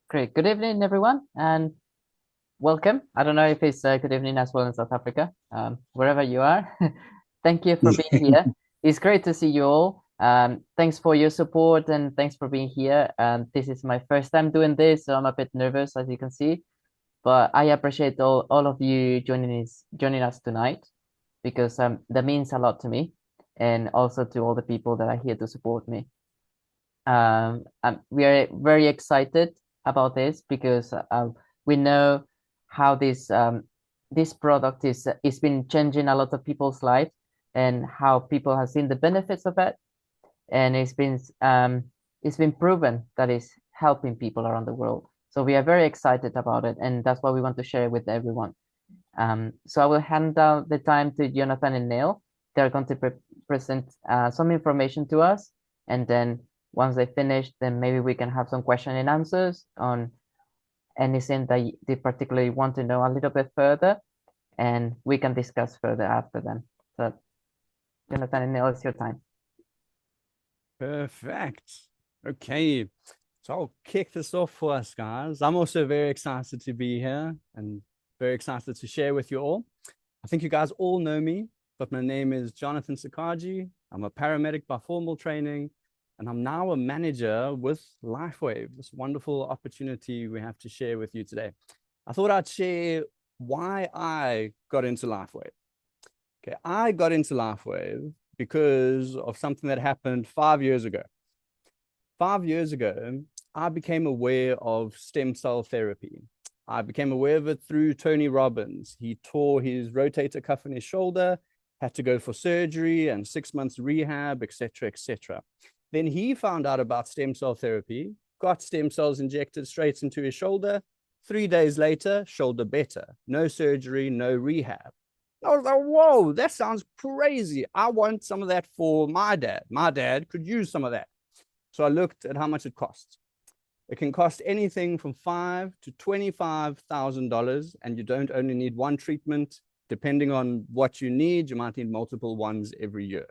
Great. Good evening, everyone, and welcome. I don't know if it's good evening as well in South Africa, wherever you are. Thank you for being here. It's great to see you all. Thanks for your support and thanks for being here. This is my first time doing this, so I'm a bit nervous, as you can see. But I appreciate all of you joining us tonight because that means a lot to me, and also to all the people that are here to support me. We are very excited about this because we know how this product is been changing a lot of people's life and how people have seen the benefits of it, and it's been proven that it's helping people around the world. So we are very excited about it, and that's what we want to share with everyone. So I will hand down the time to Jonathan and Neil. They're going to present some information to us, and then once they finish, then maybe we can have some question and answers on anything that they particularly want to know a little bit further, and we can discuss further after them. So, Jonathan and Neil, it's your time. Perfect. Okay. So I'll kick this off for us, guys. I'm also very excited to be here and very excited to share with you all. I think you guys all know me, but my name is Jonathan Sakaji. I'm a paramedic by formal training, and I'm now a manager with Lifewave, this wonderful opportunity we have to share with you today. I thought I'd share why I got into Lifewave. Okay, I got into Lifewave because of something that happened 5 years ago. 5 years ago, I became aware of stem cell therapy. I became aware of it through Tony Robbins. He tore his rotator cuff in his shoulder, had to go for surgery and 6 months rehab, etc., etc. Then he found out about stem cell therapy, got stem cells injected straight into his shoulder. 3 days later, shoulder better. No surgery, no rehab. I was like, whoa, that sounds crazy. I want some of that for my dad. My dad could use some of that. So I looked at how much it costs. It can cost anything from $5,000 to $25,000, and you don't only need one treatment. Depending on what you need, you might need multiple ones every year.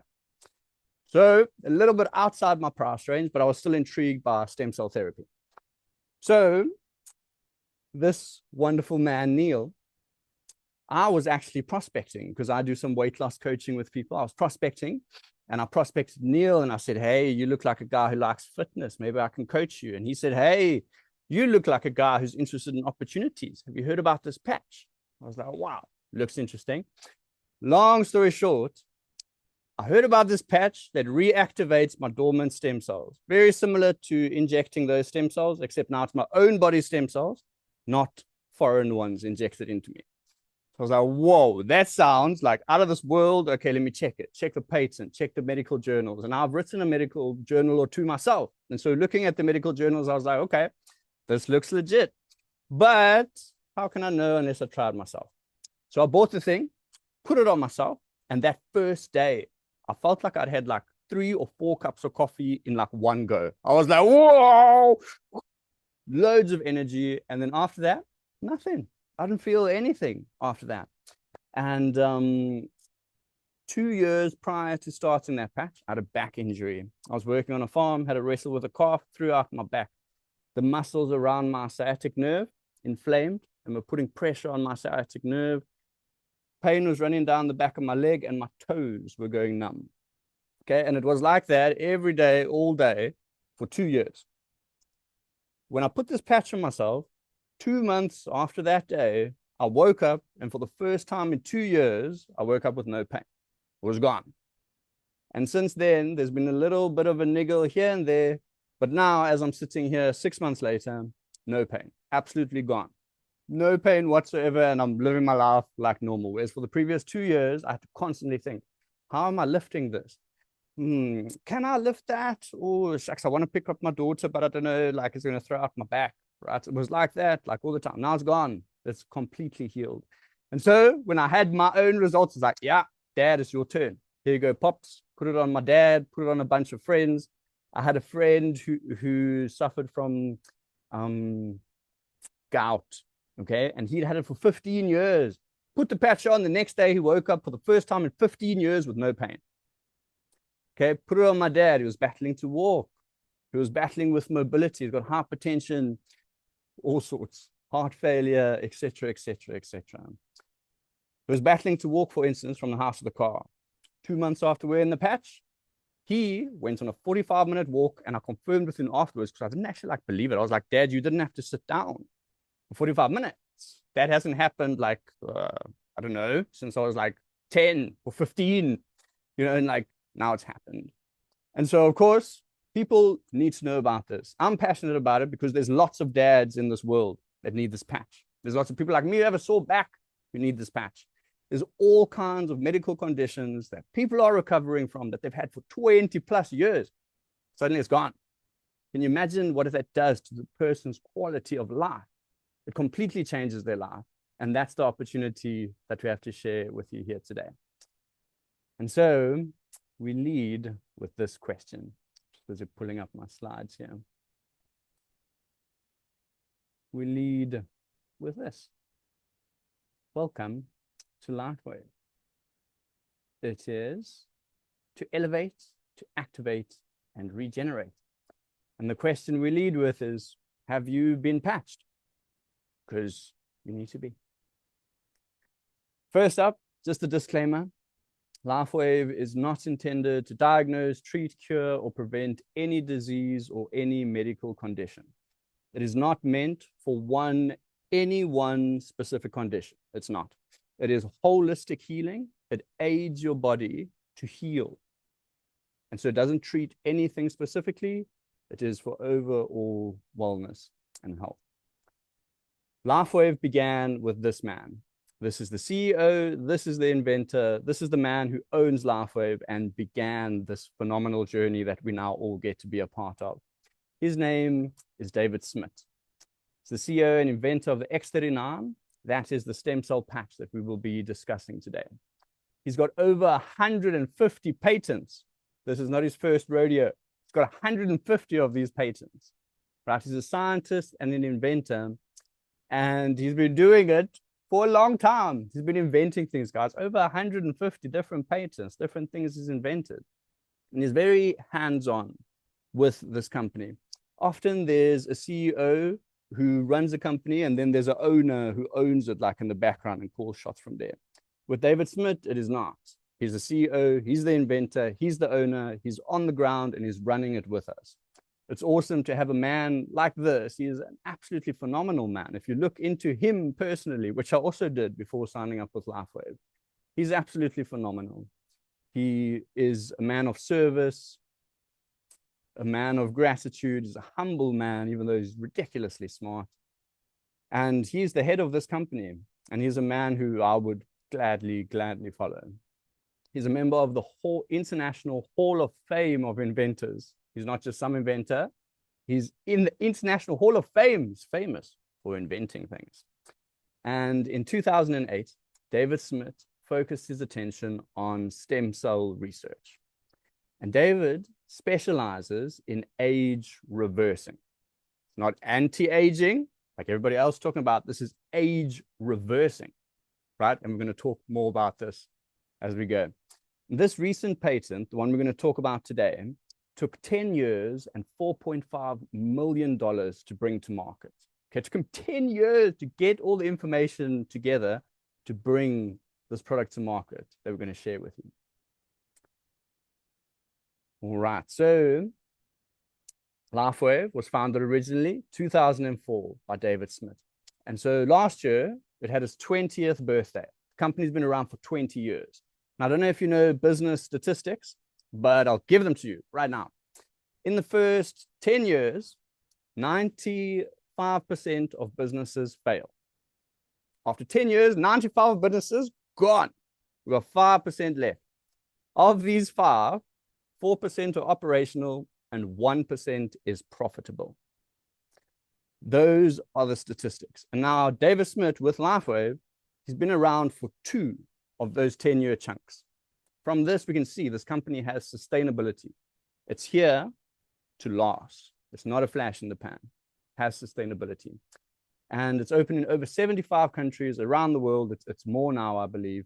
So a little bit outside my price range, but I was still intrigued by stem cell therapy. So this wonderful man, Neil, I was actually prospecting because I do some weight loss coaching with people. I was prospecting and I prospected Neil and I said, hey, you look like a guy who likes fitness. Maybe I can coach you. And he said, hey, you look like a guy who's interested in opportunities. Have you heard about this patch? I was like, wow, looks interesting. Long story short, I heard about this patch that reactivates my dormant stem cells. Very similar to injecting those stem cells, except now it's my own body stem cells, not foreign ones injected into me. So I was like, whoa, that sounds like out of this world. Okay, let me check it. Check the patent, check the medical journals. And I've written a medical journal or two myself. And so looking at the medical journals, I was like, okay, this looks legit. But how can I know unless I tried myself? So I bought the thing, put it on myself. And that first day, I felt like I'd had like 3 or 4 cups of coffee in like one go. I was like, whoa, loads of energy. And then after that, nothing. I didn't feel anything after that. And 2 years prior to starting that patch, I had a back injury. I was working on a farm, had a wrestle with a calf, threw out my back. The muscles around my sciatic nerve inflamed and were putting pressure on my sciatic nerve. Pain was running down the back of my leg and my toes were going numb. Okay, and it was like that every day, all day for 2 years. When I put this patch on myself, 2 months after that day, I woke up, and for the first time in 2 years, I woke up with no pain. It was gone. And since then, there's been a little bit of a niggle here and there, but now as I'm sitting here 6 months later, no pain, absolutely gone. No pain whatsoever, and I'm living my life like normal. Whereas for the previous 2 years, I had to constantly think, how am I lifting this? Can I lift that? Oh, shucks, I want to pick up my daughter, but I don't know, like it's going to throw out my back. Right? It was like that, like all the time. Now it's gone. It's completely healed. And so when I had my own results, it's like, yeah, Dad, it's your turn. Here you go, Pops. Put it on my dad, put it on a bunch of friends. I had a friend who suffered from gout, okay? And he'd had it for 15 years. Put the patch on. The next day, he woke up for the first time in 15 years with no pain. Okay, put it on my dad. He was battling to walk. He was battling with mobility. He's got hypertension. all sorts, heart failure, etc., etc., etc. He was battling to walk, for instance, from the house to the car. 2 months after wearing the patch, he went on a 45-minute walk, and I confirmed with him afterwards because I didn't actually believe it. I was like, Dad, you didn't have to sit down for 45 minutes. That hasn't happened I don't know, since I was 10 or 15, and now it's happened. And so, of course, people need to know about this. I'm passionate about it because there's lots of dads in this world that need this patch. There's lots of people like me who have a sore back who need this patch. There's all kinds of medical conditions that people are recovering from that they've had for 20 plus years. Suddenly it's gone. Can you imagine what that does to the person's quality of life? It completely changes their life. And that's the opportunity that we have to share with you here today. And so we lead with this question. Just busy pulling up my slides here. We lead with this. Welcome to Lifewave. It is to elevate, to activate, and regenerate. And the question we lead with is, have you been patched? Because you need to be. First up, just a disclaimer. Lifewave is not intended to diagnose, treat, cure, or prevent any disease or any medical condition. It is not meant for any one specific condition. It's not. It is holistic healing. It aids your body to heal. And so it doesn't treat anything specifically. It is for overall wellness and health. Lifewave began with this man. This is the CEO, this is the inventor, this is the man who owns Lifewave and began this phenomenal journey that we now all get to be a part of. His name is David Smith. He's the CEO and inventor of the X39. That is the stem cell patch that we will be discussing today. He's got over 150 patents. This is not his first rodeo. He's got 150 of these patents. Right? He's a scientist and an inventor, and he's been doing it for a long time. He's been inventing things, guys. Over 150 different patents, different things he's invented. And he's very hands-on with this company. Often there's a CEO who runs a company, and then there's an owner who owns it in the background and calls shots from there. With David Smith, it is not. He's the CEO, he's the inventor, he's the owner, he's on the ground, and he's running it with us. It's awesome to have a man like this. He is an absolutely phenomenal man. If you look into him personally, which I also did before signing up with Lifewave, he's absolutely phenomenal. He is a man of service, a man of gratitude. He's a humble man, even though he's ridiculously smart. And he's the head of this company. And he's a man who I would gladly follow. He's a member of the International Hall of Fame of Inventors. He's not just some inventor. He's in the International Hall of Fame. He's famous for inventing things. And in 2008, David Smith focused his attention on stem cell research. And David specializes in age reversing. It's not anti-aging, like everybody else talking about. This is age reversing, right? And we're going to talk more about this as we go. This recent patent, the one we're going to talk about today, took 10 years and $4.5 million to bring to market. Okay, it took him 10 years to get all the information together to bring this product to market that we're going to share with you. All right, so Lifewave was founded originally 2004 by David Smith. And so last year, it had its 20th birthday. The company's been around for 20 years. Now, I don't know if you know business statistics, but I'll give them to you right now. In the first 10 years, 95% of businesses fail. After 10 years, 95 businesses gone. We've got 5% left. Of these 5, 4% are operational and 1% is profitable. Those are the statistics. And now David Smith with Lifewave, he's been around for 2 of those 10-year chunks. From this, we can see this company has sustainability. It's here to last. It's not a flash in the pan. It has sustainability. And it's open in over 75 countries around the world. It's more now, I believe.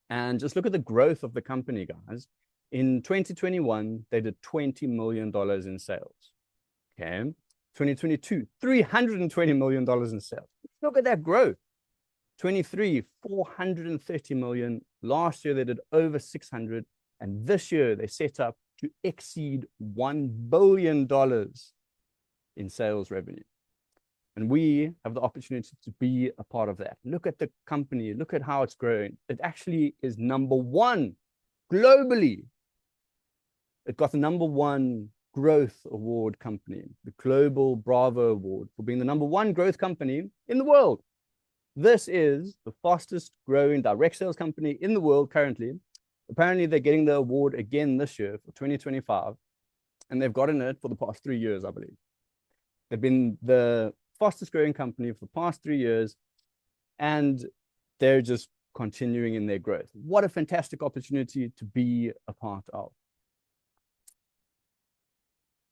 And just look at the growth of the company, guys. In 2021, they did $20 million in sales. Okay. 2022, $320 million in sales. Look at that growth. 23, 430 million. Last year, they did over 600. And this year, they set up to exceed $1 billion in sales revenue. And we have the opportunity to be a part of that. Look at the company. Look at how it's growing. It actually is #1 globally. It got the #1 growth award company, the Global Bravo Award, for being the #1 growth company in the world. This is the fastest growing direct sales company in the world currently. Apparently, they're getting the award again this year for 2025, and they've gotten it for the past 3 years, I believe. They've been the fastest growing company for the past 3 years, and they're just continuing in their growth. What a fantastic opportunity to be a part of.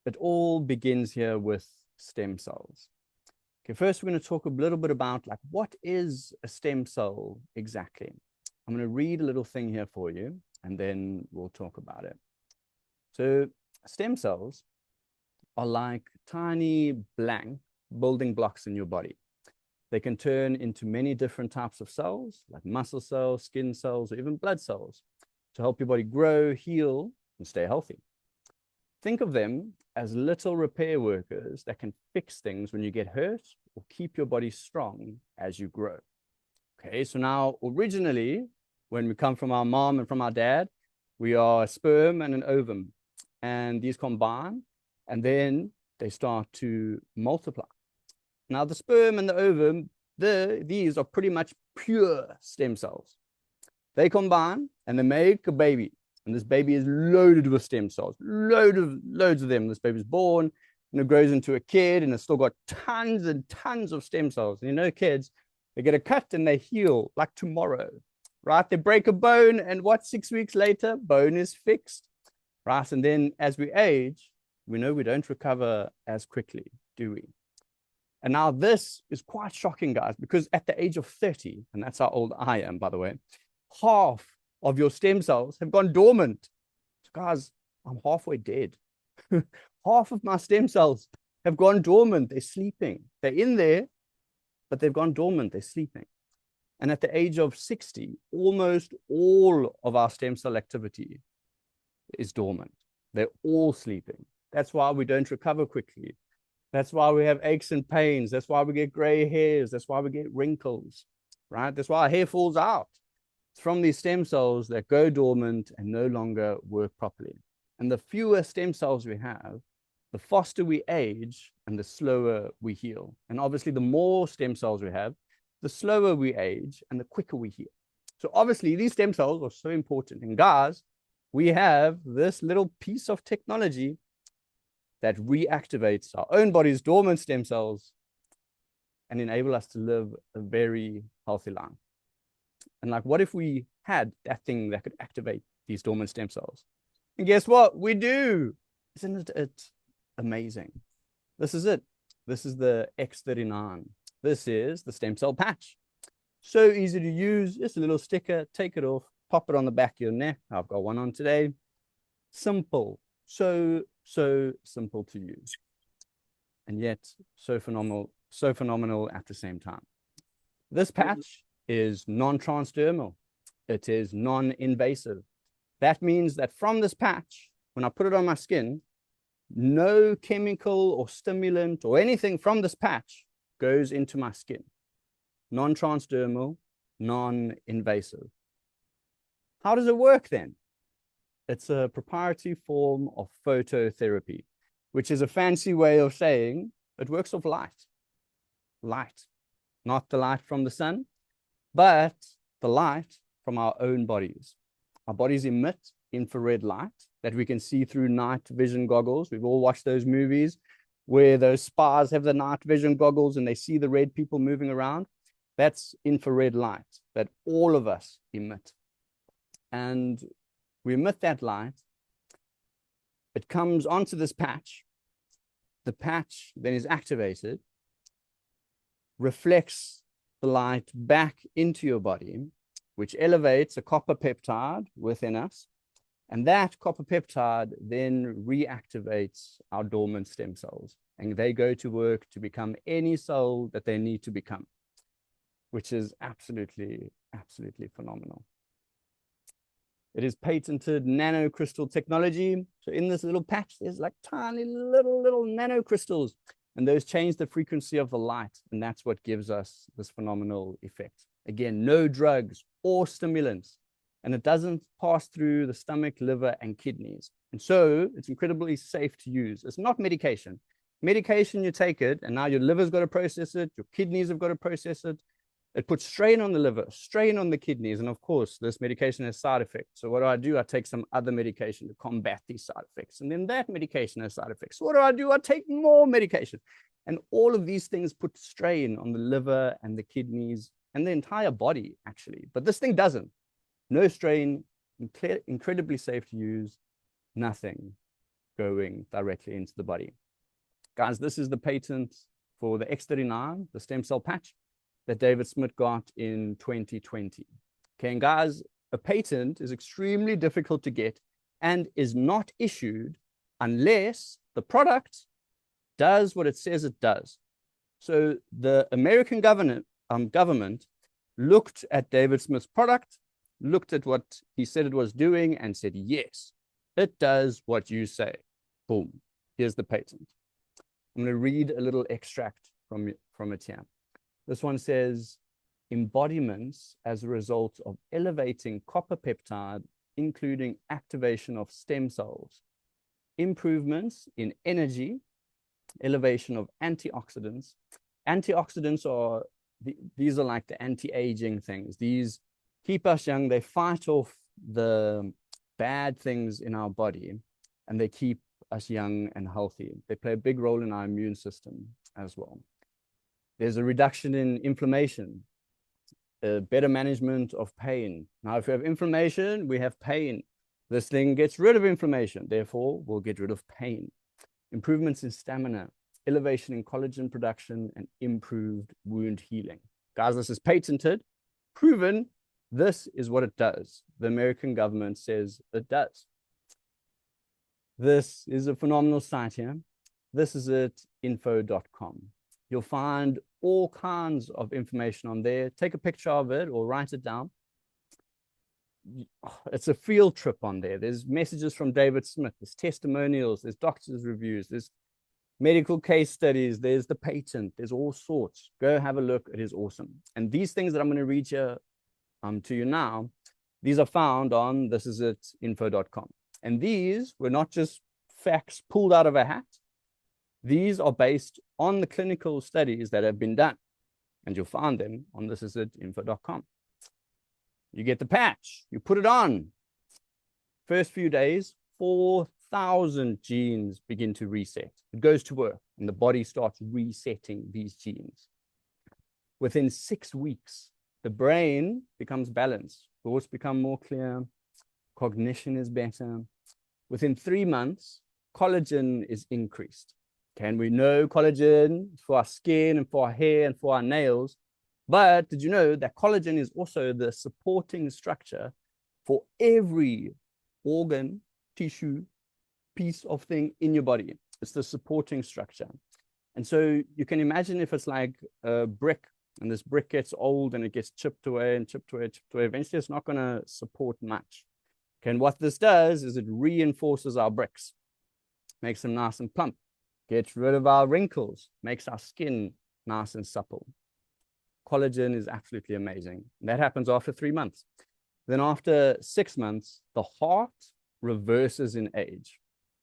It all begins here with stem cells. Okay, first we're going to talk a little bit about like what is a stem cell exactly. I'm going to read a little thing here for you, and then we'll talk about it. So stem cells are like tiny blank building blocks in your body. They can turn into many different types of cells, like muscle cells, skin cells, or even blood cells, to help your body grow, heal, and stay healthy. Think of them as little repair workers that can fix things when you get hurt or keep your body strong as you grow. Okay, so now originally, when we come from our mom and from our dad, we are a sperm and an ovum, and these combine, and then they start to multiply. Now, the sperm and the ovum, these are pretty much pure stem cells. They combine and they make a baby. And this baby is loaded with stem cells, loads of them. This baby's born and it grows into a kid, and it's still got tons and tons of stem cells. And you know, kids, they get a cut and they heal like tomorrow, right? They break a bone, and 6 weeks later, bone is fixed, right? And then as we age, we know we don't recover as quickly, do we? And now this is quite shocking, guys, because at the age of 30, and that's how old I am, by the way, half of your stem cells have gone dormant. So guys, I'm halfway dead. Half of my stem cells have gone dormant. They're sleeping. They're in there, but they've gone dormant. They're sleeping. And at the age of 60, almost all of our stem cell activity is dormant. They're all sleeping. That's why we don't recover quickly. That's why we have aches and pains. That's why we get gray hairs. That's why we get wrinkles, right? That's why our hair falls out. It's from these stem cells that go dormant and no longer work properly. And the fewer stem cells we have, the faster we age and the slower we heal. And obviously, the more stem cells we have, the slower we age and the quicker we heal. So obviously, these stem cells are so important. And guys, we have this little piece of technology that reactivates our own body's dormant stem cells and enable us to live a very healthy life. And like, what if we had that thing that could activate these dormant stem cells? And guess what? We do. Isn't it amazing? This is it. This is the X39. This is the stem cell patch. So easy to use. Just a little sticker. Take it off. Pop it on the back of your neck. I've got one on today. Simple. So simple to use. And yet so phenomenal at the same time. This patch is non-transdermal. It is non-invasive. That means that from this patch, when I put it on my skin, no chemical or stimulant or anything from this patch goes into my skin. Non-transdermal, non-invasive. How does it work then? It's a proprietary form of phototherapy, which is a fancy way of saying it works off light. Light, not the light from the sun, but the light from our own bodies. Our bodies emit infrared light that we can see through night vision goggles. We've all watched those movies where those spies have the night vision goggles and they see the red people moving around. That's infrared light that all of us emit. And we emit that light. It comes onto this patch. The patch then is activated, reflects the light back into your body, which elevates a copper peptide within us. And that copper peptide then reactivates our dormant stem cells. and they go to work to become any cell that they need to become, which is absolutely, absolutely phenomenal. It is patented nanocrystal technology. So in this little patch, there's like tiny little nanocrystals, and those change the frequency of the light. And that's what gives us this phenomenal effect. Again, no drugs or stimulants, and it doesn't pass through the stomach, liver, and kidneys. And so it's incredibly safe to use. It's not medication. Medication, you take it, and now your liver's got to process it, your kidneys have got to process it. It puts strain on the liver, strain on the kidneys, and of course, this medication has side effects. So what do? I take some other medication to combat these side effects, and then that medication has side effects. So what do? I take more medication. And all of these things put strain on the liver and the kidneys and the entire body, actually. But this thing doesn't. No strain, incredibly safe to use, nothing going directly into the body. Guys, this is the patent for the X39, the stem cell patch, that David Smith got in 2020. Okay, and guys, a patent is extremely difficult to get and is not issued unless the product does what it says it does. So the American government looked at David Smith's product, looked at what he said it was doing, and said, yes, it does what you say. Boom, here's the patent. I'm going to read a little extract from it here. This one says, embodiments as a result of elevating copper peptide, including activation of stem cells, improvements in energy, elevation of antioxidants. Antioxidants are, these are like the anti-aging things. These keep us young. They fight off the bad things in our body, and they keep us young and healthy. They play a big role in our immune system as well. There's a reduction in inflammation, a better management of pain. Now, if we have inflammation, we have pain. This thing gets rid of inflammation. Therefore, we'll get rid of pain. Improvements in stamina, elevation in collagen production, and improved wound healing. Guys, this is patented, proven. This is what it does. The American government says it does. This is a phenomenal site here. This is at info.com. You'll find all kinds of information on there. Take a picture of it or write it down. It's a field trip on there. There's messages from David Smith. There's testimonials. There's doctors' reviews. There's medical case studies. There's the patent. There's all sorts. Go have a look. It is awesome. And these things that I'm going to read here to you now, these are found on thisisit.info.com. And these were not just facts pulled out of a hat. These are based on the clinical studies that have been done, and you'll find them on thisisit.info.com. You get the patch, you put it on. First few days, 4,000 genes begin to reset. It goes to work, and the body starts resetting these genes. Within 6 weeks, the brain becomes balanced, thoughts become more clear, cognition is better. Within 3 months, collagen is increased. And we know collagen is for our skin and for our hair and for our nails. But did you know that collagen is also the supporting structure for every organ, tissue, piece of thing in your body? It's the supporting structure. And so you can imagine if it's like a brick, and this brick gets old and it gets chipped away and chipped away, chipped away. Eventually, it's not going to support much. Okay, and what this does is it reinforces our bricks, makes them nice and plump, gets rid of our wrinkles, makes our skin nice and supple. Collagen is absolutely amazing. That happens after 3 months. Then after 6 months, the heart reverses in age.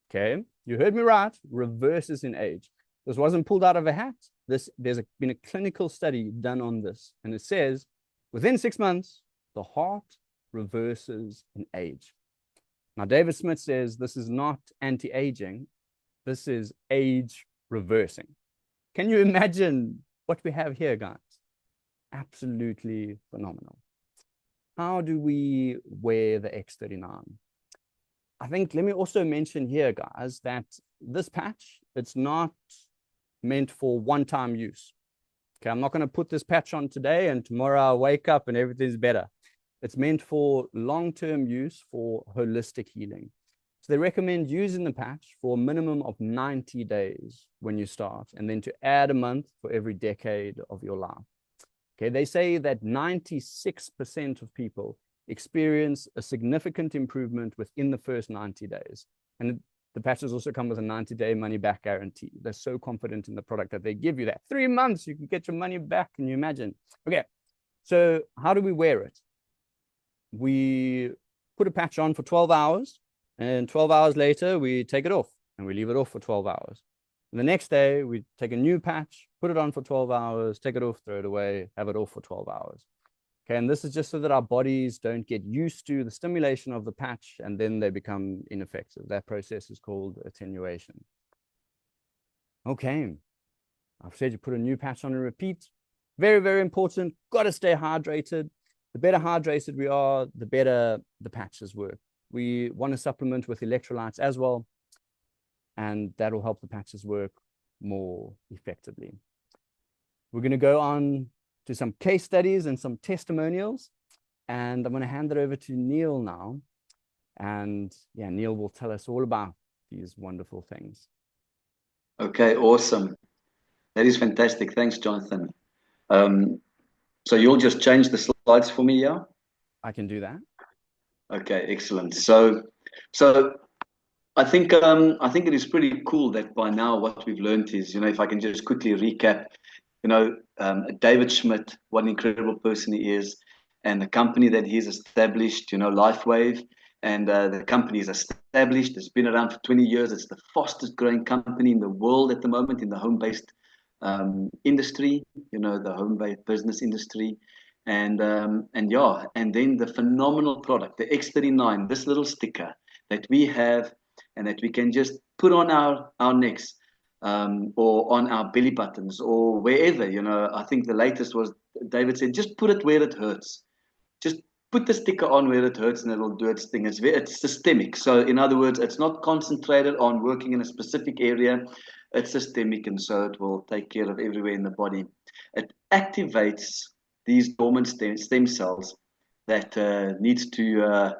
Okay, you heard me right, reverses in age. This wasn't pulled out of a hat. There's been a clinical study done on this, and it says within 6 months, the heart reverses in age. Now, David Smith says this is not anti-aging. This is age reversing. Can you imagine what we have here, guys? Absolutely phenomenal. How do we wear the X39? I think, let me also mention here, guys, that this patch, it's not meant for one-time use. Okay, I'm not going to put this patch on today and tomorrow I'll wake up and everything's better. It's meant for long-term use for holistic healing. So they recommend using the patch for a minimum of 90 days when you start, and then to add a month for every decade of your life. Okay, they say that 96% of people experience a significant improvement within the first 90 days. And the patches also come with a 90-day money-back guarantee. They're so confident in the product that they give you that. 3 months, you can get your money back. Can you imagine? Okay, so how do we wear it? We put a patch on for 12 hours, and 12 hours later, we take it off, and we leave it off for 12 hours. And the next day, we take a new patch, put it on for 12 hours, take it off, throw it away, have it off for 12 hours. Okay, and this is just so that our bodies don't get used to the stimulation of the patch and then they become ineffective. That process is called attenuation. Okay, I've said you put a new patch on and repeat. Very, very important. Got to stay hydrated. The better hydrated we are, the better the patches work. We want to supplement with electrolytes as well, and that'll help the patches work more effectively. We're going to go on to some case studies and some testimonials, and I'm going to hand it over to Neil now. And yeah, Neil will tell us all about these wonderful things. Okay, awesome. That is fantastic. Thanks, Jonathan. So you'll just change the slides for me, yeah? I can do that. Okay, excellent. So I think it is pretty cool that by now what we've learned is, if I can just quickly recap, David Schmidt, what an incredible person he is, and the company that he's established, Lifewave, and the company is established. It's been around for 20 years. It's the fastest growing company in the world at the moment in the home-based industry, the home-based business industry. And then the phenomenal product, the X39, this little sticker that we have and that we can just put on our necks or on our belly buttons or wherever. I think the latest was David said, just put it where it hurts. Just put the sticker on where it hurts and it'll do its thing. It's systemic. So in other words, it's not concentrated on working in a specific area. It's systemic, and so it will take care of everywhere in the body. It activates these dormant stem cells that needs to,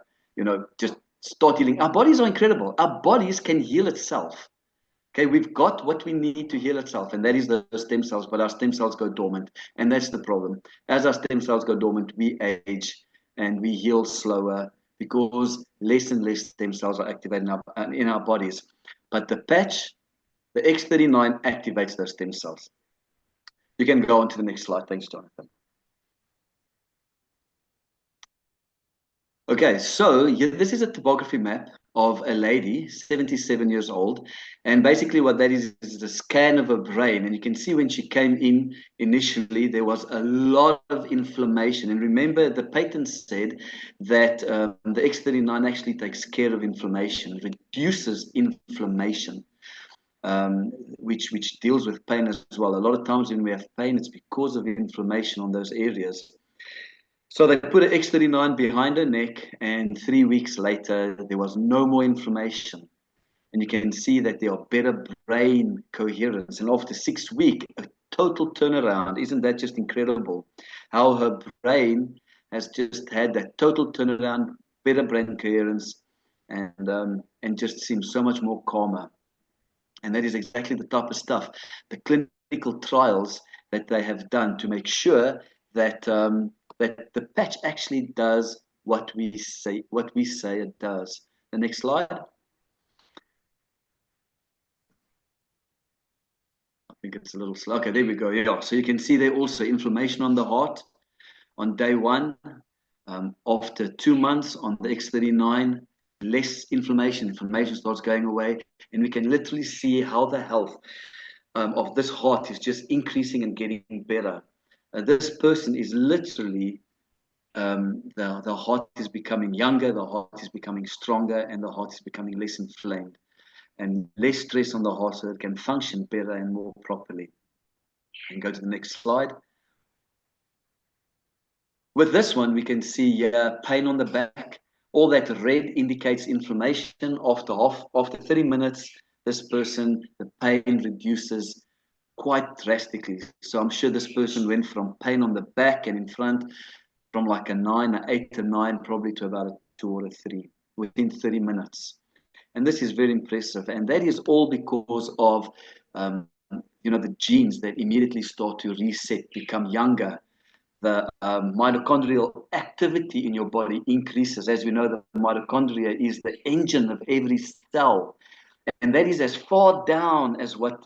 just start healing. Our bodies are incredible. Our bodies can heal itself. Okay, we've got what we need to heal itself, and that is the stem cells, but our stem cells go dormant, and that's the problem. As our stem cells go dormant, we age and we heal slower because less and less stem cells are activated in our bodies. But the patch, the X39, activates those stem cells. You can go on to the next slide. Thanks, Jonathan. Okay, so this is a topography map of a lady, 77 years old. And basically what that is a scan of her brain. And you can see when she came in initially, there was a lot of inflammation. And remember, the patent said that the X39 actually takes care of inflammation, reduces inflammation, which deals with pain as well. A lot of times when we have pain, it's because of inflammation on those areas. So they put an X39 behind her neck, and 3 weeks later, there was no more inflammation. And you can see that there are better brain coherence. And after 6 weeks, a total turnaround. Isn't that just incredible? How her brain has just had that total turnaround, better brain coherence, and just seems so much more calmer. And that is exactly the type of stuff, the clinical trials that they have done to make sure that that the patch actually does what we say it does. The next slide. I think it's a little slow. Okay, there we go. Yeah. So you can see there also inflammation on the heart on day 1. After 2 months on the X39, less inflammation starts going away, and we can literally see how the health of this heart is just increasing and getting better. This person is literally, the heart is becoming younger, the heart is becoming stronger, and the heart is becoming less inflamed and less stress on the heart so it can function better and more properly. And go to the next slide. With this one, we can see pain on the back. All that red indicates inflammation. After 30 minutes, this person, the pain reduces quite drastically. So I'm sure this person went from pain on the back and in front from like an 8 to 9, probably to about a 2 or a 3 within 30 minutes. And this is very impressive. And that is all because of, the genes that immediately start to reset, become younger. The mitochondrial activity in your body increases. As we know, the mitochondria is the engine of every cell. And that is as far down as what,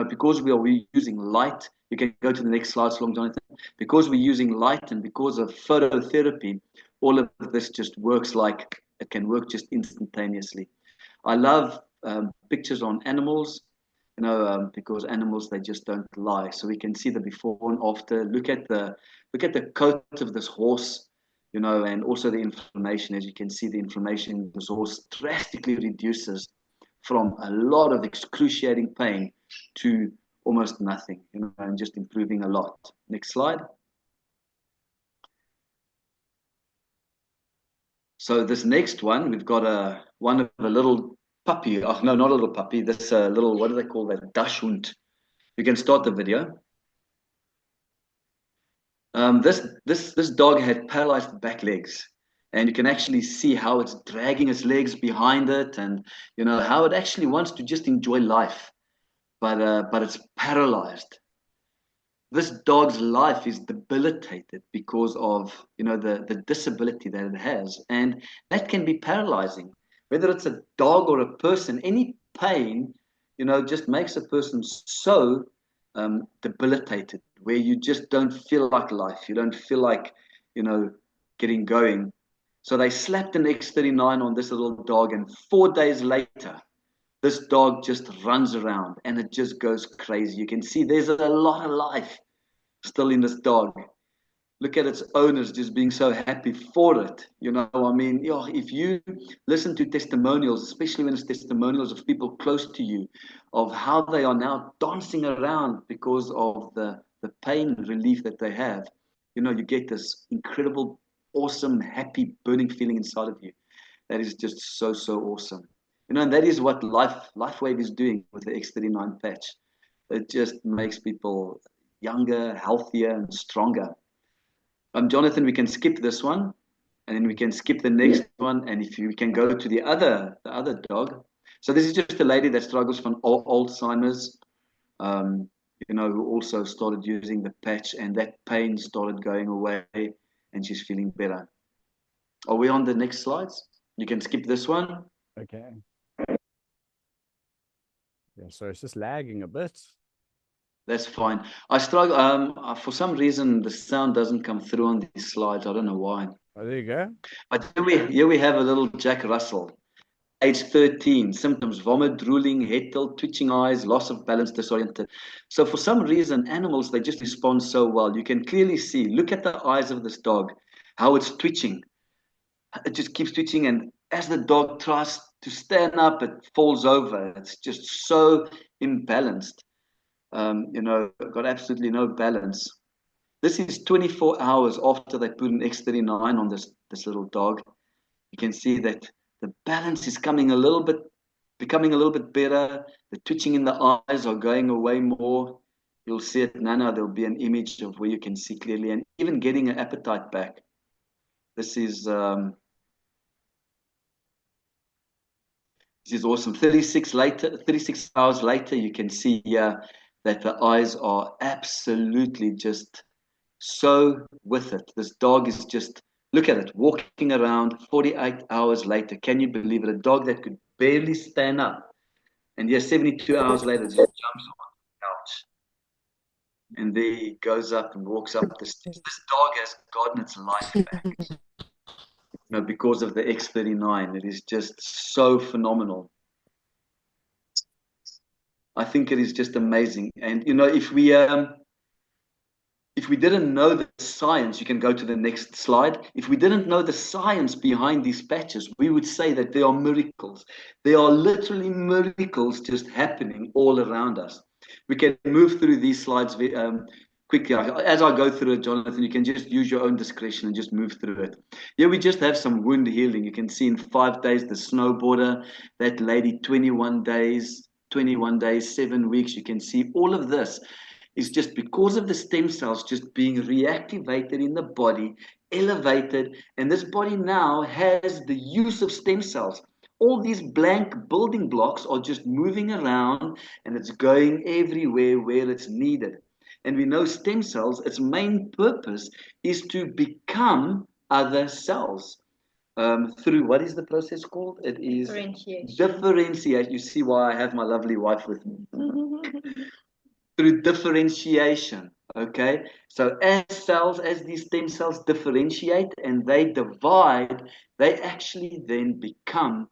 because we're using light. You can go to the next slide, Long Jonathan. Because we're using light and because of phototherapy, all of this just works like it can work just instantaneously. I love pictures on animals, because animals, they just don't lie. So we can see the before and after. Look at the coat of this horse, and also the inflammation. As you can see, the inflammation in this horse drastically reduces from a lot of excruciating pain to almost nothing, and just improving a lot. Next slide. So this next one, we've got one of a little puppy. Oh, no, not a little puppy. This little, what do they call that? Dachshund. You can start the video. This dog had paralyzed back legs, and you can actually see how it's dragging its legs behind it, and how it actually wants to just enjoy life, but it's paralyzed. This dog's life is debilitated because of the disability that it has, and that can be paralyzing. Whether it's a dog or a person, any pain just makes a person so debilitated, where you just don't feel like life, you don't feel like getting going. So they slapped an X39 on this little dog, and 4 days later this dog just runs around and it just goes crazy. You can see there's a lot of life still in this dog. Look at its owners just being so happy for it. If you listen to testimonials, especially when it's testimonials of people close to you, of how they are now dancing around because of the pain relief that they have, you get this incredible, awesome, happy, burning feeling inside of you. That is just so, so awesome. And that is what Lifewave is doing with the X39 patch. It just makes people younger, healthier, and stronger. Jonathan, we can skip this one, and then we can skip the next one, and if you can go to the other dog. So this is just a lady that struggles from Alzheimer's, who also started using the patch, and that pain started going away, and she's feeling better. Are we on the next slides? You can skip this one. Okay. Yeah, so it's just lagging a bit. That's fine. I struggle. For some reason, the sound doesn't come through on these slides. I don't know why. Oh, there you go. But here we have a little Jack Russell, age 13. Symptoms: vomit, drooling, head tilt, twitching eyes, loss of balance, disoriented. So for some reason, animals, they just respond so well. You can clearly see. Look at the eyes of this dog, how it's twitching. It just keeps twitching, and as the dog tries to stand up, it falls over. It's just so imbalanced. Got absolutely no balance. This is 24 hours after they put an X39 on this little dog. You can see that the balance is becoming a little bit better. The twitching in the eyes are going away more. You'll see it now. There'll be an image of where you can see clearly, and even getting an appetite back. This is awesome. 36 hours later, you can see here that the eyes are absolutely just so with it. This dog is just, look at it, walking around 48 hours later. Can you believe it? A dog that could barely stand up. And yes, 72 hours later, it just jumps on the couch. And there he goes up and walks up the stairs. This dog has gotten its life back. Because of the X39. It is just so phenomenal. I think it is just amazing. And if we didn't know the science, you can go to the next slide. If we didn't know the science behind these patches, we would say that they are miracles. They are literally miracles just happening all around us. We can move through these slides quickly. As I go through it, Jonathan, you can just use your own discretion and just move through it. Here we just have some wound healing. You can see in 5 days, the snowboarder, that lady, 21 days, 7 weeks. You can see all of this is just because of the stem cells just being reactivated in the body, elevated, and this body now has the use of stem cells All these blank building blocks are just moving around and it's going everywhere where it's needed. And we know stem cells, its main purpose is to become other cells. Through what is the process called? It is differentiation. You see why I have my lovely wife with me. Through differentiation. Okay, so as these stem cells differentiate and they divide, they actually then become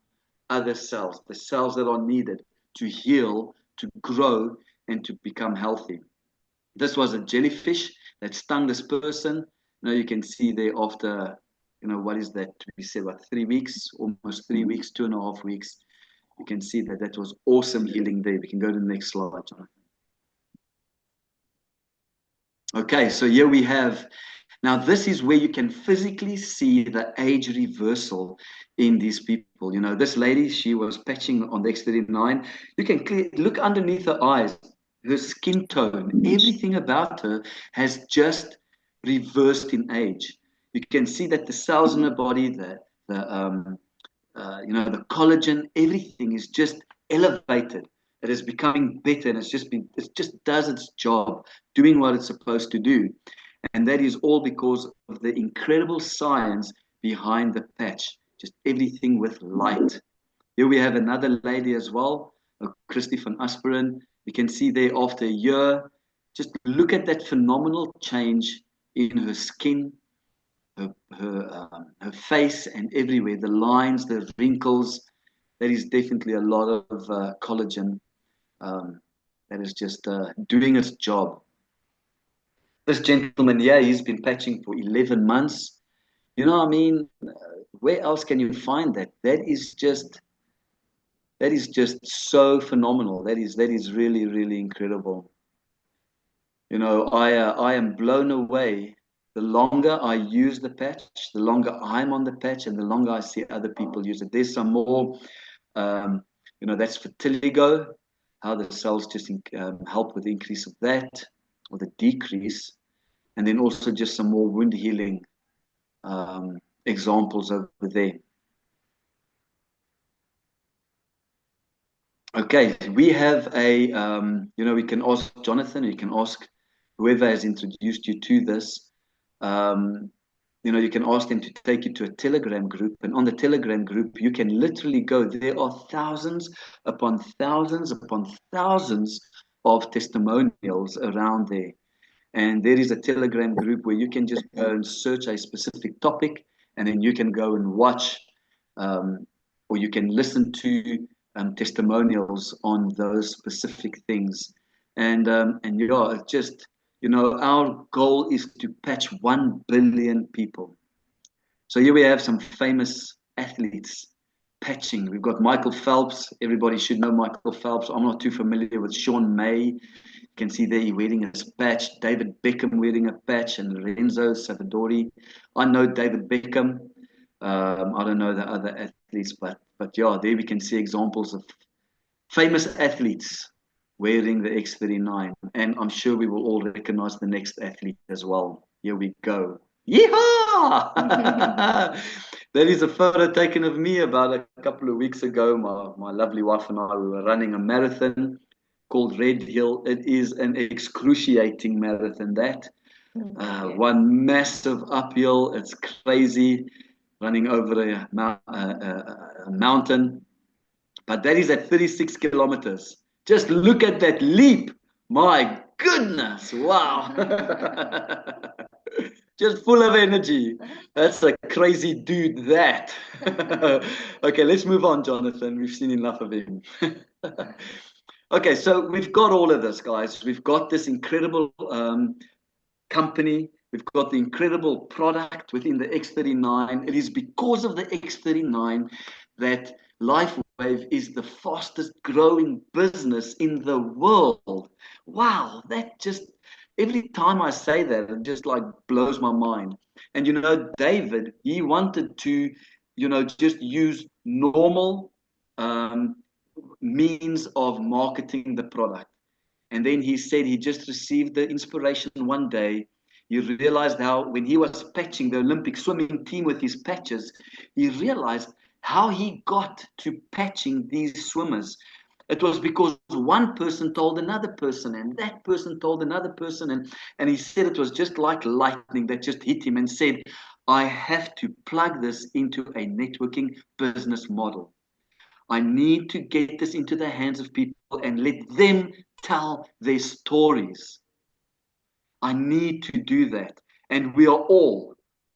other cells, the cells that are needed to heal, to grow, and to become healthy. This was a jellyfish that stung this person. Now you can see there after, what is that? We said what, 3 weeks, almost 3 weeks, 2.5 weeks. You can see that was awesome healing there. We can go to the next slide, Jonathan. Okay, so here we have, now this is where you can physically see the age reversal in these people. This lady, she was patching on the X39. You can look underneath her eyes, her skin tone, everything about her has just reversed in age. You can see that the cells in her body, the collagen, everything is just elevated. It is becoming better, and it just does its job, doing what it's supposed to do. And that is all because of the incredible science behind the patch, just everything with light. Here we have another lady as well, Christy van Asperen. You can see there after a year, just look at that phenomenal change in her skin, her face, and everywhere, the lines, the wrinkles. That is definitely a lot of collagen that is just doing its job. This gentleman here, he's been patching for 11 months. Where else can you find that? That is just so phenomenal. That is really, really incredible. I am blown away. The longer I use the patch, the longer I'm on the patch, and the longer I see other people use it. There's some more, that's vitiligo, how the cells just help with the increase of that, or the decrease. And then also just some more wound healing examples over there. Okay, we have we can ask Jonathan, you can ask whoever has introduced you to this. You can ask them to take you to a Telegram group, and on the Telegram group, you can literally go. There are thousands upon thousands upon thousands of testimonials around there. And there is a Telegram group where you can just go and search a specific topic, and then you can go and watch, or you can listen to testimonials on those specific things. And yeah, it's just, our goal is to patch 1 billion people. So here we have some famous athletes patching. We've got Michael Phelps. Everybody should know Michael Phelps. I'm not too familiar with Sean May. You can see there he wearing his patch. David Beckham wearing a patch, and Lorenzo Savadori. I know David Beckham. I don't know the other athletes, but yeah, there we can see examples of famous athletes wearing the X39. And I'm sure we will all recognize the next athlete as well. Here we go. Yeehaw! That is a photo taken of me about a couple of weeks ago. My lovely wife and I, we were running a marathon called Red Hill. It is an excruciating marathon, that. One massive uphill. It's crazy, running over a mountain. But that is at 36 kilometers. Just look at that leap. My goodness. Wow. Just full of energy. That's a crazy dude, that. Okay, let's move on, Jonathan. We've seen enough of him. Okay, so we've got all of this, guys. We've got this incredible company. We've got the incredible product within the X39. It is because of the X39 that Lifewave is the fastest growing business in the world. Wow, that just, every time I say that, it just like blows my mind. And David, he wanted to, just use normal means of marketing the product. And then he said he just received the inspiration one day. He realized how, when he was patching the Olympic swimming team with his patches, he realized how he got to patching these swimmers. It was because one person told another person, and that person told another person, and he said it was just like lightning that just hit him and said, I have to plug this into a networking business model. I need to get this into the hands of people and let them tell their stories. I need to do that. And we are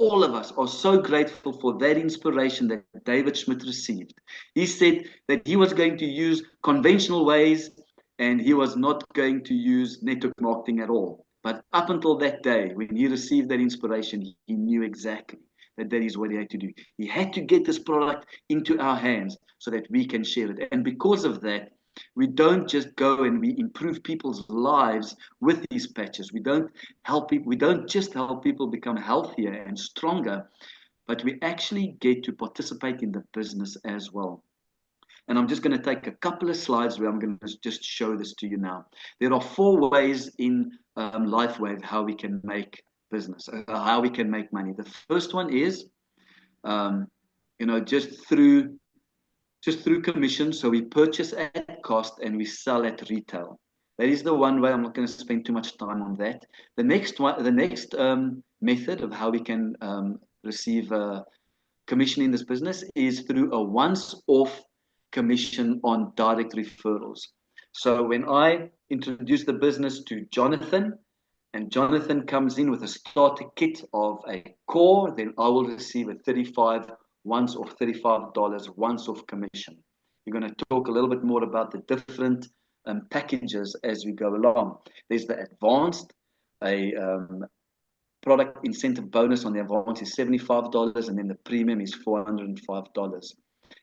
all of us are so grateful for that inspiration that David Schmidt received. He said that he was going to use conventional ways and he was not going to use network marketing at all. But up until that day, when he received that inspiration, he knew exactly that that is what he had to do. He had to get this product into our hands so that we can share it. And because of that, we don't just go and we improve people's lives with these patches. We don't just help people become healthier and stronger, but we actually get to participate in the business as well. And I'm just going to take a couple of slides where I'm going to just show this to you now. There are 4 ways in Lifewave how we can make business, how we can make money. The first one is, just through commission. So we purchase at cost and we sell at retail. That is the one way. I'm not going to spend too much time on that. The next method of how we can receive commission in this business is through a once-off commission on direct referrals. So when I introduce the business to Jonathan, and Jonathan comes in with a starter kit of a core, then I will receive a $35 once-off commission. We're going to talk a little bit more about the different packages as we go along. There's the advanced, a product incentive bonus on the advanced is $75, and then the premium is $405.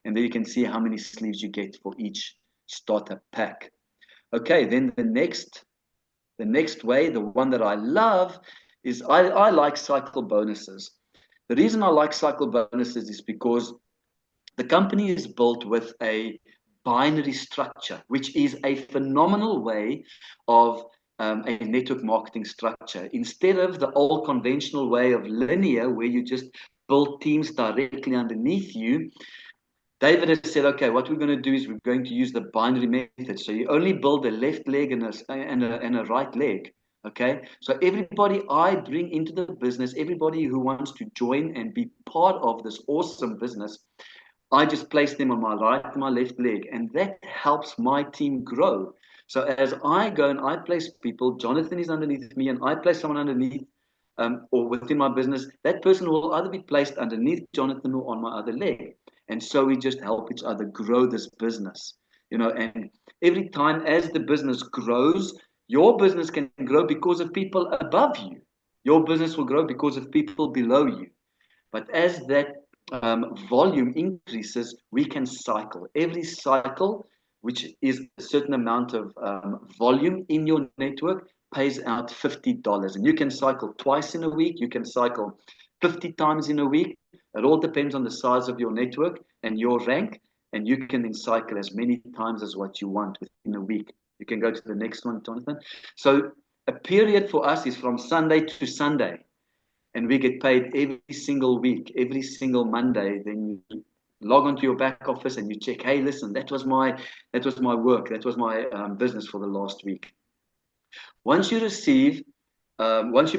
And there you can see how many sleeves you get for each starter pack. Okay, then the next way, the one that I love, is I like cycle bonuses. The reason I like cycle bonuses is because the company is built with a binary structure, which is a phenomenal way of a network marketing structure. Instead of the old conventional way of linear, where you just build teams directly underneath you, David has said, okay, what we're going to do is we're going to use the binary method. So you only build a left leg and a right leg. Okay, so everybody I bring into the business, everybody who wants to join and be part of this awesome business, I just place them on my right and my left leg, and that helps my team grow. So as I go and I place people, Jonathan is underneath me, and I place someone underneath or within my business, that person will either be placed underneath Jonathan or on my other leg. And so we just help each other grow this business, and every time as the business grows, your business can grow because of people above you. Your business will grow because of people below you. But as that volume increases, we can cycle. Every cycle, which is a certain amount of volume in your network, pays out $50. And you can cycle twice in a week. You can cycle 50 times in a week. It all depends on the size of your network and your rank. And you can then cycle as many times as what you want within a week. You can go to the next one, Jonathan. So a period for us is from Sunday to Sunday. And we get paid every single week, every single Monday. Then you log onto your back office and you check, hey, listen, that was my work. That was my business for the last week. Once you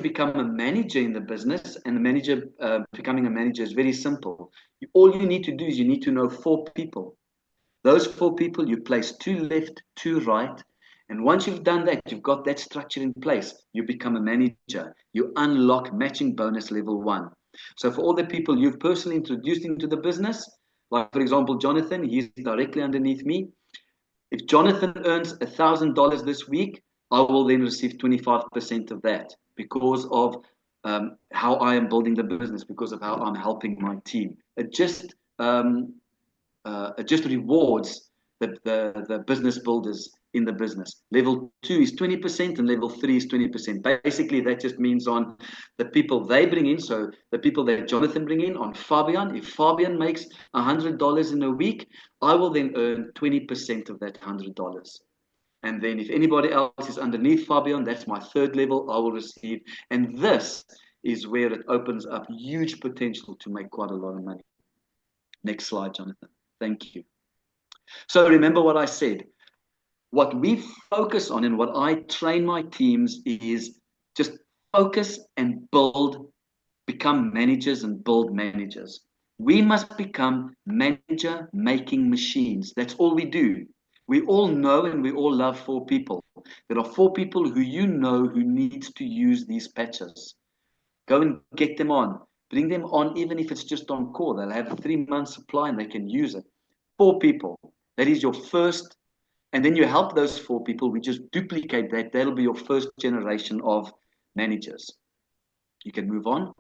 become a manager in the business, and the manager, becoming a manager is very simple. All you need to do is you need to know 4 people. Those 4 people, you place 2 left, 2 right. And once you've done that, you've got that structure in place, you become a manager. You unlock matching bonus level 1. So for all the people you've personally introduced into the business, like for example, Jonathan, he's directly underneath me. If Jonathan earns $1,000 this week, I will then receive 25% of that because of how I am building the business, because of how I'm helping my team. It just rewards the business builders in the business. Level 2 is 20% and level 3 is 20%. Basically, that just means on the people they bring in. So the people that Jonathan bring in on Fabian, if Fabian makes $100 in a week, I will then earn 20% of that $100. And then if anybody else is underneath Fabian, that's my 3rd level, I will receive. And this is where it opens up huge potential to make quite a lot of money. Next slide, Jonathan. Thank you. So remember what I said. What we focus on and what I train my teams is just focus and build, become managers and build managers. We must become manager making machines. That's all we do. We all know and we all love 4 people. There are 4 people who you know who needs to use these patches. Go and get them on. Bring them on, even if it's just on call. They'll have a 3-month supply and they can use it. 4 people. That is your first. And then you help those 4 people. We just duplicate that. That'll be your first generation of managers. You can move on.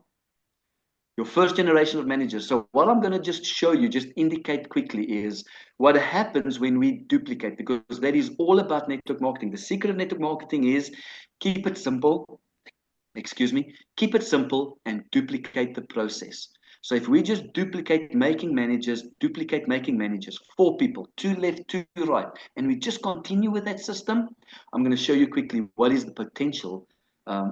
Your first generation of managers. So what I'm going to just show you, just indicate quickly, is what happens when we duplicate, because that is all about network marketing. The secret of network marketing is keep it simple. Keep it simple and duplicate the process. So if we just duplicate making managers, 4 people, 2 left, 2 right, and we just continue with that system, I'm going to show you quickly what is the potential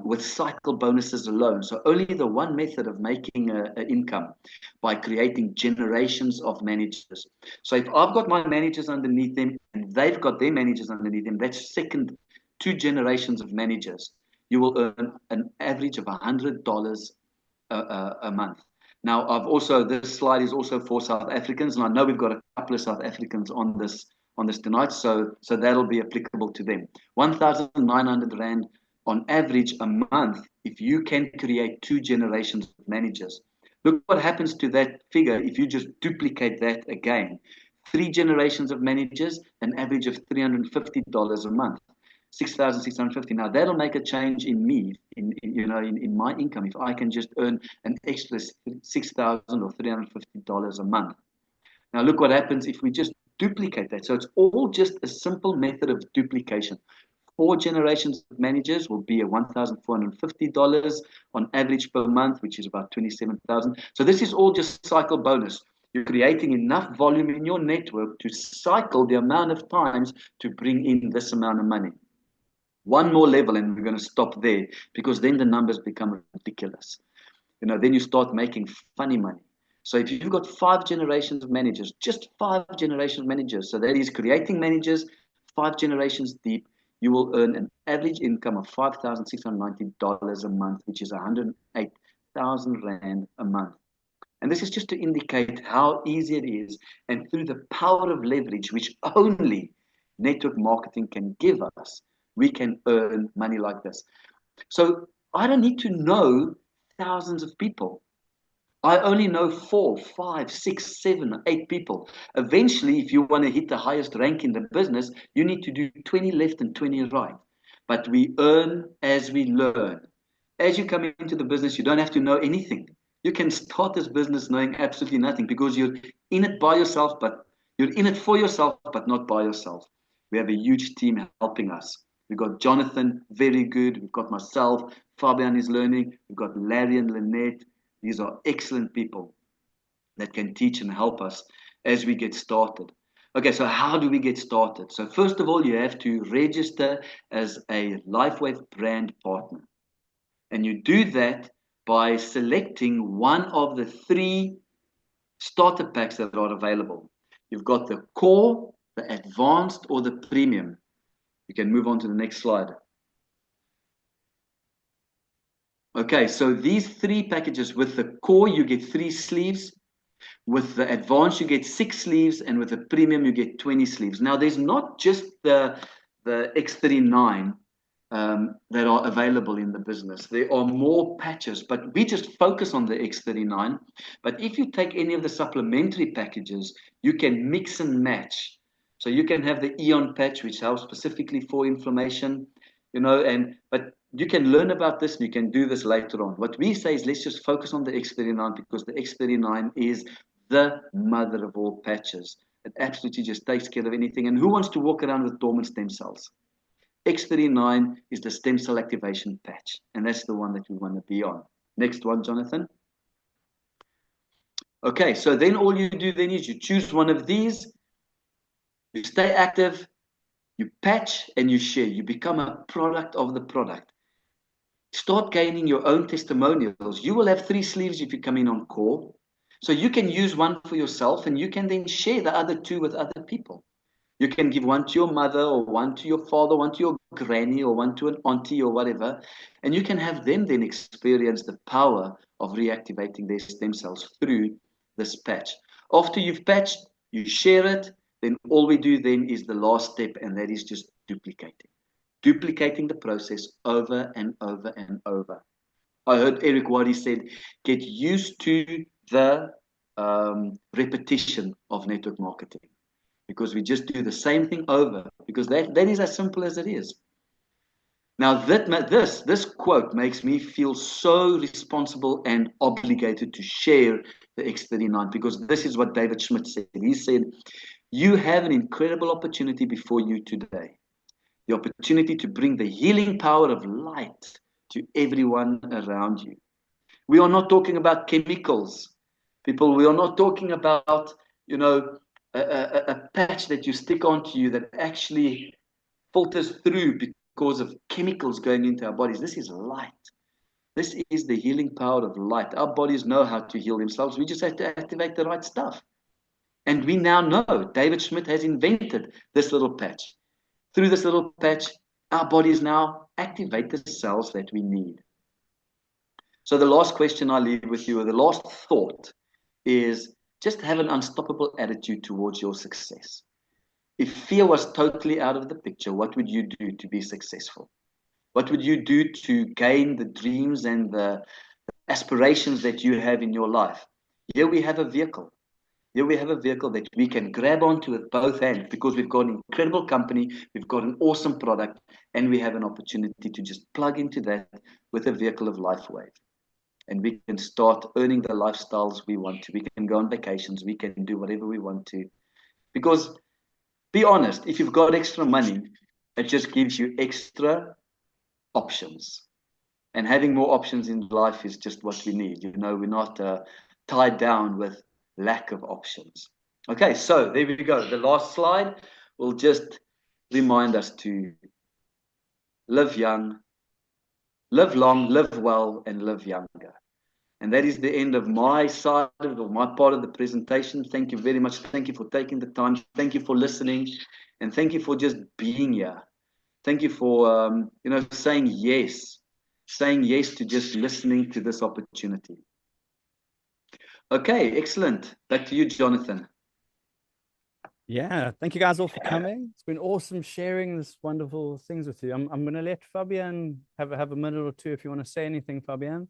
with cycle bonuses alone. So only the one method of making an income by creating generations of managers. So if I've got my managers underneath them and they've got their managers underneath them, that's second 2 generations of managers. You will earn an average of $100 a month. Now, this slide is also for South Africans, and I know we've got a couple of South Africans on this tonight, so that'll be applicable to them. 1,900 Rand on average a month if you can create 2 generations of managers. Look what happens to that figure if you just duplicate that again. 3 generations of managers, an average of $350 a month. 6,650. Now that'll make a change in me, in my income, if I can just earn an extra $6,000 or $350 a month. Now look what happens if we just duplicate that. So it's all just a simple method of duplication. 4 generations of managers will be $1,450 on average per month, which is about 27,000. So this is all just cycle bonus. You're creating enough volume in your network to cycle the amount of times to bring in this amount of money. One more level, and we're going to stop there, because then the numbers become ridiculous. Then you start making funny money. So if you've got 5 generations of managers, just 5 generations of managers, so that is creating managers 5 generations deep, you will earn an average income of $5,690 a month, which is 108,000 Rand a month. And this is just to indicate how easy it is, and through the power of leverage, which only network marketing can give us, we can earn money like this. So I don't need to know thousands of people. I only know 4, 5, 6, 7, 8 people. Eventually, if you want to hit the highest rank in the business, you need to do 20 left and 20 right. But we earn as we learn. As you come into the business, you don't have to know anything. You can start this business knowing absolutely nothing, because you're in it by yourself, but you're in it for yourself, but not by yourself. We have a huge team helping us. We've got Jonathan, very good. We've got myself. Fabian is learning. We've got Larry and Lynette. These are excellent people that can teach and help us as we get started. Okay, so how do we get started? So first of all, you have to register as a Lifewave brand partner. And you do that by selecting one of the 3 starter packs that are available. You've got the core, the advanced, or the premium. You can move on to the next slide. Okay, so these 3 packages, with the core, you get 3 sleeves. With the advanced, you get 6 sleeves. And with the premium, you get 20 sleeves. Now, there's not just the X39 that are available in the business. There are more patches, but we just focus on the X39. But if you take any of the supplementary packages, you can mix and match. So you can have the Eon patch, which helps specifically for inflammation, but you can learn about this and you can do this later on. What we say is let's just focus on the X39, because the X39 is the mother of all patches. It absolutely just takes care of anything. And who wants to walk around with dormant stem cells? X39 is the stem cell activation patch, and that's the one that we want to be on. Next one, Jonathan. Okay, so then all you do then is you choose one of these. You stay active, you patch, and you share. You become a product of the product. Start gaining your own testimonials. You will have 3 sleeves if you come in on core. So you can use one for yourself and you can then share the other two with other people. You can give one to your mother or one to your father, one to your granny or one to an auntie or whatever. And you can have them then experience the power of reactivating their stem cells through this patch. After you've patched, you share it. Then all we do then is the last step, and that is just duplicating. Duplicating the process over and over and over. I heard Eric Waddy said, get used to the repetition of network marketing, because we just do the same thing over, because that is as simple as it is. Now, this quote makes me feel so responsible and obligated to share the X39, because this is what David Schmidt said. He said, you have an incredible opportunity before you today. The opportunity to bring the healing power of light to everyone around you. We are not talking about chemicals, people. We are not talking about, a patch that you stick onto you that actually filters through because of chemicals going into our bodies. This is light. This is the healing power of light. Our bodies know how to heal themselves. We just have to activate the right stuff. And we now know David Schmidt has invented this little patch. Through this little patch, our bodies now activate the cells that we need. So the last question I leave with you, or the last thought, is just have an unstoppable attitude towards your success. If fear was totally out of the picture, what would you do to be successful? What would you do to gain the dreams and the aspirations that you have in your life? Here we have a vehicle. Here we have a vehicle that we can grab onto with both hands, because we've got an incredible company, we've got an awesome product, and we have an opportunity to just plug into that with a vehicle of Lifewave. And we can start earning the lifestyles we want to. We can go on vacations, we can do whatever we want to. Because, be honest, if you've got extra money, it just gives you extra options. And having more options in life is just what we need. We're not tied down with lack of options. Okay, so there we go. The last slide will just remind us to live young, live long, live well, and live younger. And that is the end of my side of my part of the presentation. Thank you very much. Thank you for taking the time. Thank you for listening, and thank you for just being here. Thank you for saying yes to just listening to this opportunity. Okay, excellent. Back to you, Jonathan. Yeah, thank you guys all for coming. It's been awesome sharing this wonderful things with you. I'm going to let Fabian have a minute or two if you want to say anything, Fabian.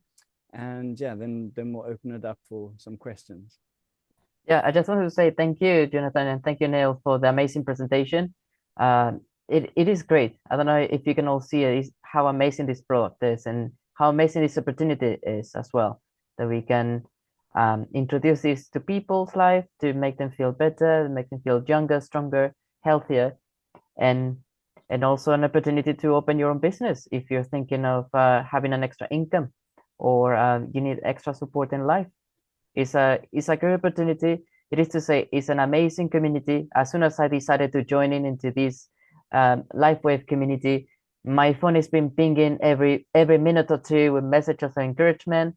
And yeah, then we'll open it up for some questions. Yeah, I just wanted to say thank you, Jonathan, and thank you, Neil, for the amazing presentation. It is great. I don't know if you can all see it, how amazing this product is and how amazing this opportunity is as well, that we can introduce this to people's life to make them feel better, make them feel younger, stronger, healthier, and also an opportunity to open your own business if you're thinking of having an extra income, or you need extra support in life. It's a great opportunity. It is to say, it's an amazing community. As soon as I decided to join into this Lifewave community, my phone has been pinging every minute or two with messages of encouragement,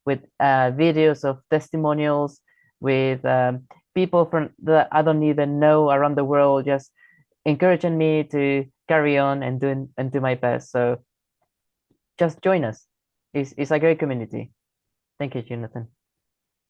with videos of testimonials, with people from that I don't even know around the world, just encouraging me to carry on and do my best. So just join us. It's a great community. Thank you, Jonathan.